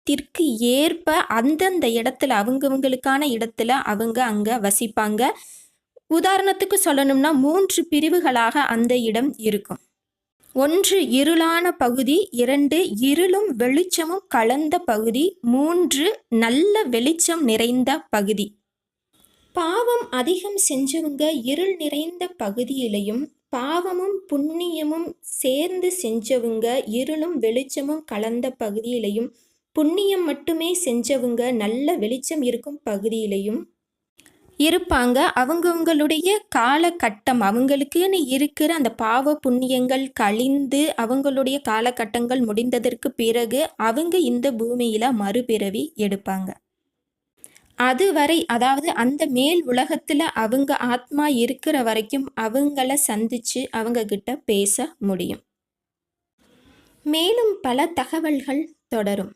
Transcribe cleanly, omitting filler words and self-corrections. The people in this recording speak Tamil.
காலத்திற்கு ஏற்ப அந்தந்த இடத்துல அவங்கவங்களுக்கான இடத்துல அவங்க அங்கே வசிப்பாங்க. உதாரணத்துக்கு சொல்லணும்னா 3 பிரிவுகளாக அந்த இடம் இருக்கும். 1 இருளான பகுதி, 2 இருளும் வெளிச்சமும் கலந்த பகுதி, 3 நல்ல வெளிச்சம் நிறைந்த பகுதி. பாவம் அதிகம் செஞ்சவங்க இருள் நிறைந்த பகுதியிலையும், பாவமும் புண்ணியமும் சேர்ந்து செஞ்சவங்க இருளும் வெளிச்சமும் கலந்த பகுதியிலையும், புண்ணியம் மட்டுமே செஞ்சவங்க நல்ல வெளிச்சம் இருக்கும் பகுதியிலையும் இருப்பாங்க. அவங்கவுங்களுடைய காலகட்டம் அவங்களுக்குன்னு இருக்கிற அந்த பாவ புண்ணியங்கள் கழிந்து அவங்களுடைய காலகட்டங்கள் முடிந்ததற்கு பிறகு அவங்க இந்த பூமியில் மறுபிறவி எடுப்பாங்க. அதுவரை அதாவது அந்த மேல் உலகத்தில் அவங்க ஆத்மா இருக்கிற வரைக்கும் அவங்கள சந்தித்து அவங்க கிட்ட பேச முடியும். மேலும் பல தகவல்கள் தொடரும்.